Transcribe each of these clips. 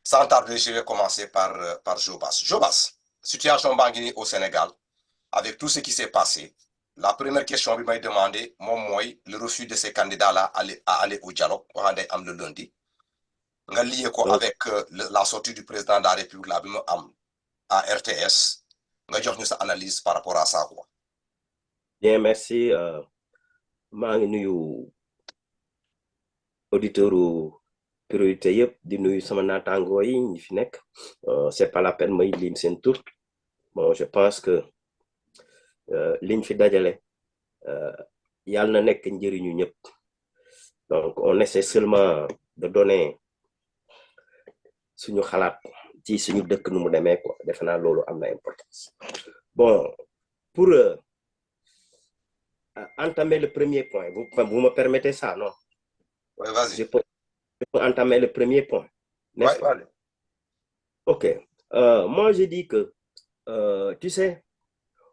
Sans tarder, je vais commencer par Jobas. Jobas, situation banque au Sénégal, avec tout ce qui s'est passé. La première question que m'a demandé, moi, le refus de ces candidats-là à aller au dialogue, le lundi. Nga lié ko Donc, avec la sortie du président de la République là, à RTS. Nga jox ñu sa analyse par rapport à ça, quoi. bien, merci. maa ngi nuyu auditeurs priorité yëpp di nuyu sama naataangoo yi ñi fi nekk. C'est pas la peine may lim seen tur. Bon, je pense que liñ fi dajale yàlla na nekk njëriñu ñëpp. Donc, on essaie seulement de donner suñu xalaat ci suñu dëkk nu mu demee quoi. Defe naa loolu am na importance. Bon, pour entamer le premier point, vous me permettez ça, non? Oui, vas-y. Je peux entamer le premier point, n'est-ce Ouais, pas? allez. Ok. Moi, je dis que, tu sais,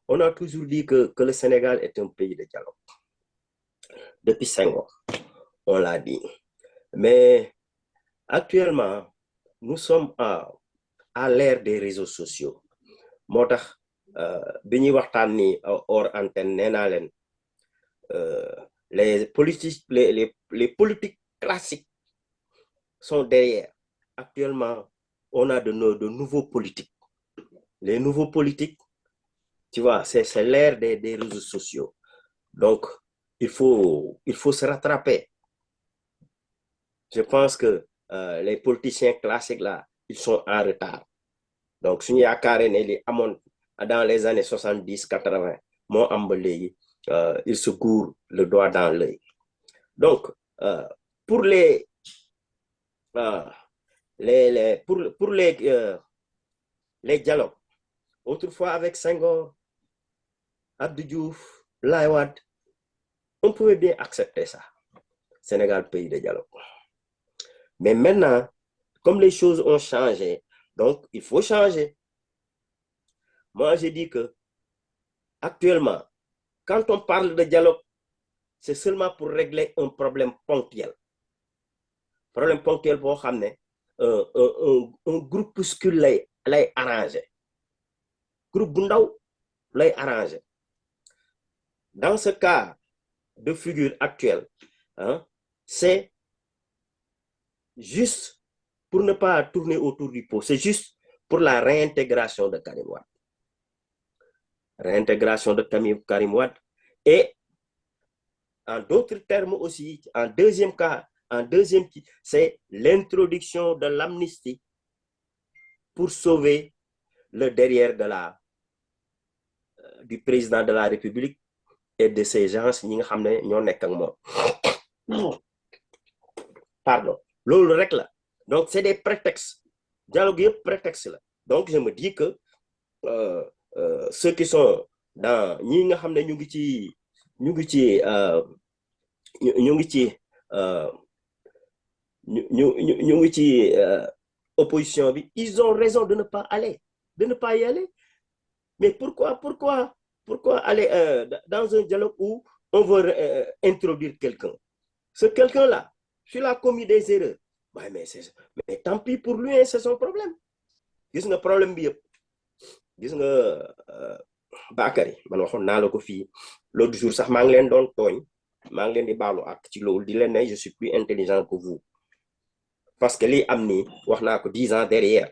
on a toujours dit que le Sénégal est un pays de dialogue. Depuis 5 ans, on l'a dit. Mais actuellement, nous sommes à l'ère des réseaux sociaux. Moo tax bi ñuy waxtaan ni hors antenne nee naa leen les politiques classiques sont derrière. Actuellement, on a de nouveaux politiques. Les nouveaux politiques, tu vois, c'est l'ère des réseaux sociaux. Donc, il faut se rattraper. Je pense que les politiciens classiques, là, ils sont en retard. Donc, si nous avons dans les années 70-80, mon ambelé, il se court le doigt dans l'œil. Donc, pour les dialogues, autrefois avec Senghor, Abdou Diouf, Laye Wade, on pouvait bien accepter ça. Sénégal, pays de dialogue. Mais maintenant, comme les choses ont changé, donc il faut changer. Moi, je dis que actuellement, quand on parle de dialogue, c'est seulement pour régler un problème ponctuel. Problème ponctuel pour ramener un groupuscule lay arrangé. Groupe Bundaw lay arrangé. Dans ce cas de figure actuelle, hein, c'est juste pour ne pas tourner autour du pot, c'est juste pour la réintégration de Karim Wade. Réintégration de Karim Wade. Et en d'autres termes aussi, en deuxième, c'est l'introduction de l'amnistie pour sauver le derrière du président de la République et de ces gens qui sont pardon. L'autre règle. Donc, c'est des prétextes. Dialogue, prétexte là. Donc, je me dis que ceux qui sont dans opposition, ils ont raison de ne pas aller, de ne pas y aller. Mais pourquoi aller dans un dialogue où on veut introduire quelqu'un? Ce quelqu'un-là, s'il a commis des erreurs, mais tant pis pour lui, c'est son problème. Gis nga problème bi yëpp gis nga Bakary man waxoon naa la ko fii l'autre jour sax maa ngi leen doon tooñ maa ngi leen di baalu ak ci loolu di leen ne je suis plus intelligent que vous parce que lii am nii wax naa ko 10 ans derrière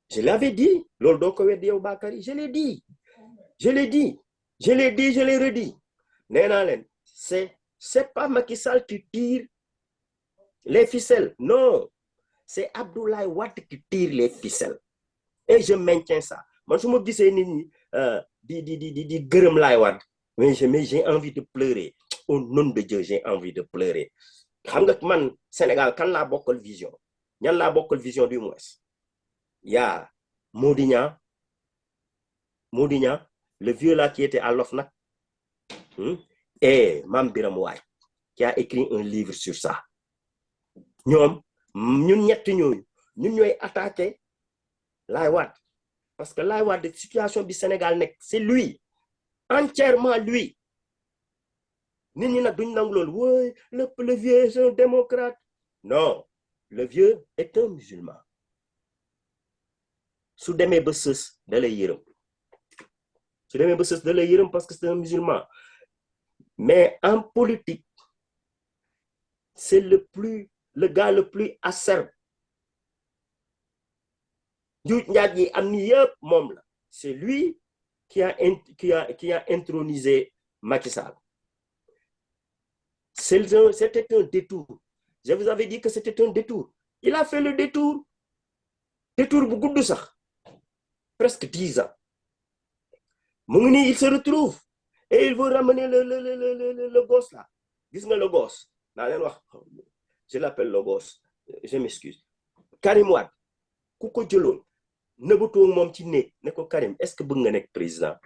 je l'avais dit loolu doo ko weddi yow Bakary je l'ai dit je l'ai redit nee naa leen c'est pas Macky Sall qui tire les ficelles non c'est Abdoulaye Wade qui tire les ficelles et je maintiens ça man su ma gisee nit ñi di gërëm Laye Wade mais j'ai envie de pleurer au nom de Dieu j'ai envie de pleurer xam nga man Sénégal kan laa bokkal vision ñan laa bokkal vision du moins y'a Mody Niang le vieux là qui était à l'OFNAC et Mame Biram Waye qui a écrit un livre sur ça ñun ñett ñooñu ñun ñooy attaqué Laye Wade parce que Laye Wade situation du Sénégal nekk c'est lui entièrement lui nit ñi nag duñ nangu loolu wooy le vieux c'est un démocrate non le vieux est un musulman. Su demee ba sës da lay yërëm. Su demee ba sës da lay yërëm parce que c'est un musulman. Mais en politique, c'est le gars le plus acerbe. C'est lui qui a intronisé Macky Sall. C'était un détour. Je vous avais dit que c'était un détour. Il a fait le détour. Détour beaucoup de ça. Presque 10 ans. Moumini, il se retrouve. Et il veut ramener le gosse là. Dis-moi le gosse. Je l'appelle le gosse. Je m'excuse. Karim Wade. Kouko Djolon. Neboutou mom ci né ne ko Karim, est-ce que bëgg nga nek président?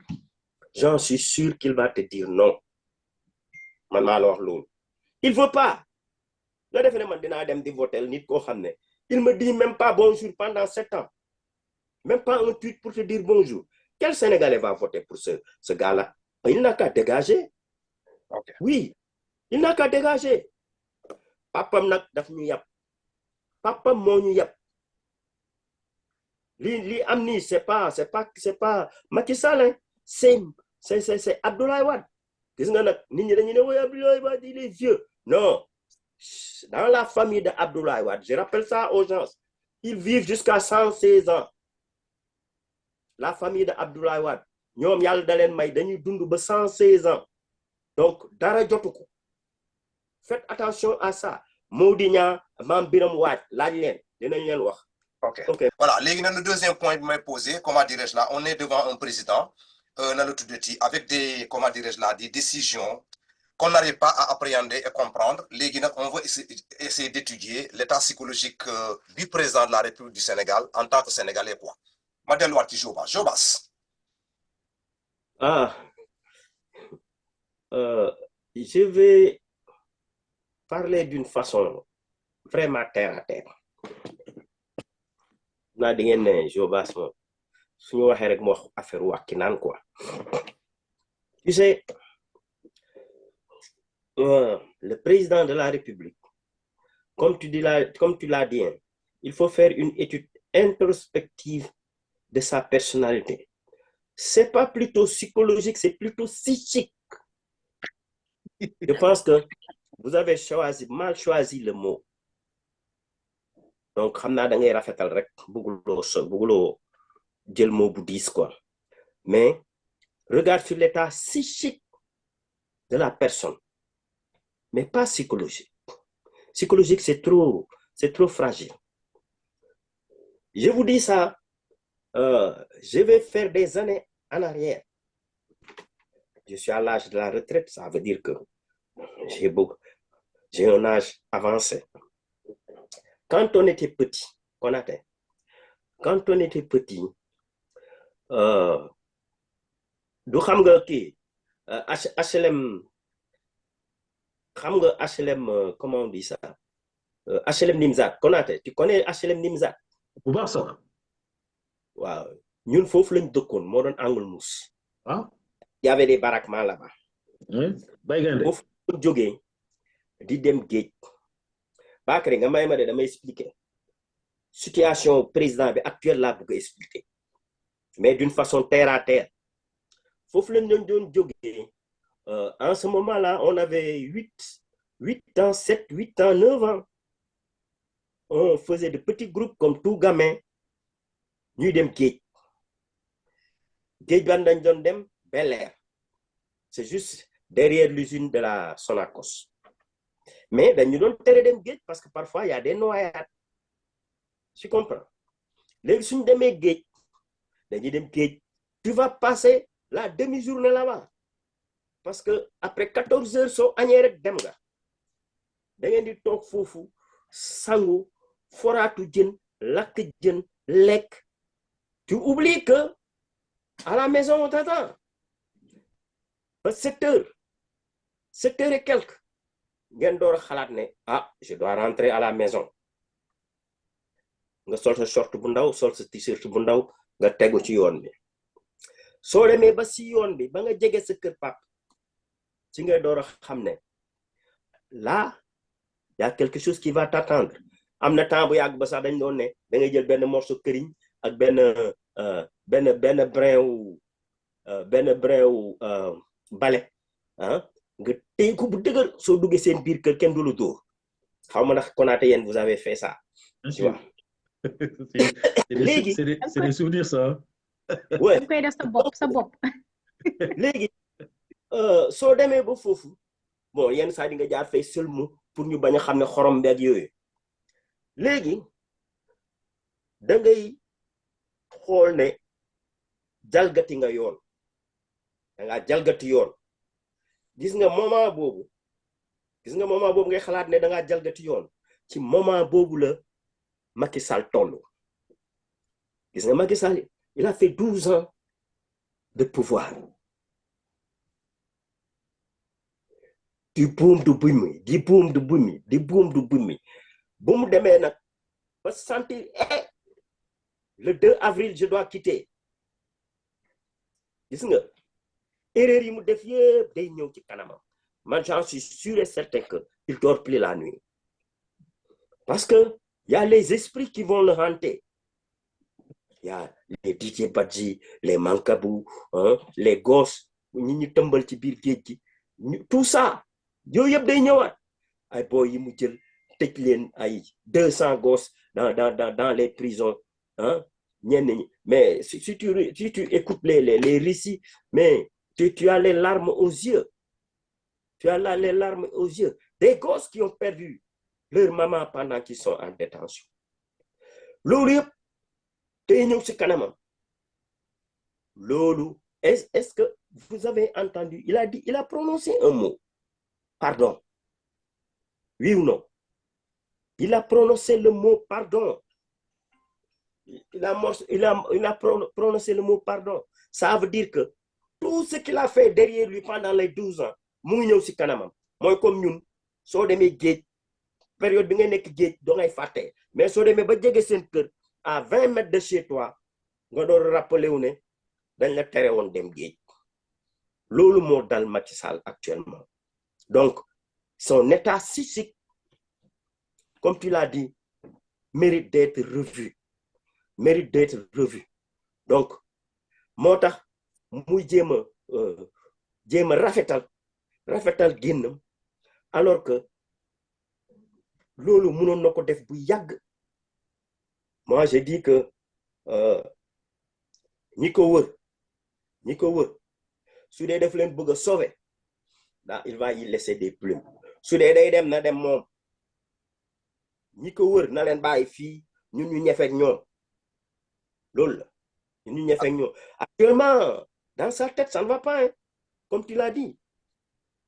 J'en suis sûr qu'il va te dire non. Man ma la wax lool. Il veut pas. Nga défé né man dina dem di voter nit ko xamné. Il me dit même pas bonjour pendant 7 ans. Même pas un tweet pour te dire bonjour. Quel Sénégalais va voter pour ce gars-là? Il n'a qu'à dégager. Okay. Oui, il n'a qu'à dégager. Papa nak daf ñu yap. Papa mo ñu yap. Li amni c'est pas Macky Sall, hein. C'est Abdoulaye Wade. Gis nga nak nit ñi dañu né Abdoulaye Wade il est vieux. Non. Dans la famille de Abdoulaye Wade, je rappelle ça aux gens. Ils vivent jusqu'à 116 ans. La famille de Abdoulaye Wade, ñom yalla dalen may dañuy dund ba 116 ans. Donc dara jotuko. Faites attention à ça. Modinia, Mam Biram Wade, laaj len dinañ len wax. Ok. Voilà, le deuxième point que je m'ai posé, comment dirais-je là, on est devant un président avec des, comment dirais-je là, des décisions qu'on n'arrive pas à appréhender et comprendre. On va essayer d'étudier l'état psychologique du président de la République du Sénégal en tant que Sénégalais quoi. Madame Louati Jobas. Je vais parler d'une façon vraiment terre à terre. Na di ngeen ne Jobas moom suñu waxee rek mo wax affaire wàkki naan quoi. Tu sais, le président de la République, comme tu l'as dit, hein, il faut faire une étude introspective de sa personnalité. C'est pas plutôt psychologique, c'est plutôt psychique. Je pense que vous avez mal choisi le mot. Donc, xamna da ngay rafetal rek bugulo jël mot bu diis quoi. Mais regarde sur l'état psychique de la personne, mais pas psychologique. Psychologique, c'est trop fragile. Je vous dis ça, je vais faire des années en arrière. Je suis à l'âge de la retraite, ça veut dire que j'ai un âge avancé. Quand on était petit, du xam nga ki HLM, comment on dit ça? HLM Nimzat, Konaté, tu connais HLM Nimzat? Bu baax sax. Waaw, ñun fofu lañ dëkkoon, mo doon Angle Mousse. Ah? Il y avait des baraquements là-bas. Oui, Baygande. Fofu joggé di dem géej. Bakary nga may ma de dama expliquer. Situation président bi actuelle là bëgg expliquer. Mais d'une façon terre à terre. Fofu lañ doon joggé. En ce moment-là, on avait 8 ans, 7, 8 ans, 9 ans. On faisait de petits groupes comme tout gamin. Nous dem géej. Géej ban dañ doon dem Bel-Air. C'est juste derrière l'usine de la Sonacos. Mais dañu doon tere dem géej parce que parfois il y a des noyades. Tu comprends? Légui suñu démé géej, dañuy dem géej. Tu vas passer la demi-journée là-bas. Parce que après 14 heures so agné rek dem nga. Da ngeen di tok fofu sangu foratu jeun, lak jeun, lek. Tu oublies que à la maison on t'attend. À 7 heures et quelques. Ngeen door xalat né je dois rentrer à la maison. Nga sol sa short bu ndaw, sol sa t-shirt bu ndaw, nga téggu ci yoon bi. So démé ba ci yoon bi ba nga jégé sa kër pap. Si ngay door xamné là il y a quelque chose qui va t'attendre. am na temps bu yàgg ba sax dañ doon ne da ngay jël benn morceau këriñ ak benn brin wu bale nga téye ko bu dëgër soo duggee seen biir kër kenn du la dóor xaw ma ndax Konaté yéen vous avez fait ça. Tu vois. léegi c'est des souvenirs ça. ouais da koy def sa bopp. léegi soo demee ba foofu bon yenn saa di nga jaar fay sëlmu pour ñu bañ a xam ne xorom beeg yooyu léegi da ngay xool ne jalgati nga yoon da ngaa jalgati yoon gis nga moment boobu ngay xalaat ne da ngaa jalgati yoon ci moment boobu la Macky Sall toll gis nga Macky Sall il a fait 12 ans de pouvoir di buum du bumi bu mu demee nag ba sentir le 2 avril je dois quitter gis nga erreur yi mu def yëpp day ñëw ci kanamam man j'en suis sûr et certain que il dort plus la nuit parce que y a les esprits qui vont le hanter. Il y a les Didier Badji, les Mankabou, les gosses, ñi tëmbal ci biir géej gi tout ça yooyu yëpp day ñëwaat ay boy yi mu jël tëj leen ay 200 gosses dans les prisons ñenn ñi mais si tu écoutes les récits mais tu as les larmes aux yeux des gosses qui ont perdu leur maman pendant qu'ils sont en détention loolu yëpp day ñëw ci kanamam loolu est-ce que vous avez entendu il a prononcé un mot pardon oui ou non il a prononcé le mot pardon il a prononcé le mot pardon ça veut dire que tout ce qu'il a fait derrière lui pendant les 12 ans mu ngi ñëw ci kanamam mooy comme ñun soo demee géej période bi nga nekk géej doo ngay fàtte mais soo demee ba jege seen kër à 20 mètres de chez toi nga doon rappelé wu ne dañ la tere woon dem géej loolu moo dal Macky Sall actuellement donc son état psychique comme tu l'as dit mérite d'être revu donc moo tax muy jéem a rafetal génnam alors que loolu mënoon na ko def bu yàgg moi je dis que ñi ko wër su dee def leen bëgg a sauver il va y laisser des plumes su dee day dem na dem moom ñi ko wër na leen bàyyi fii ñun ñu ñefeek ñoom loolu la ñun ñu ñefeek ñoom actuellement dans sa tête ça ne va pas comme tu l'as dit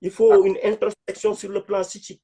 il faut une introspection sur le plan psychique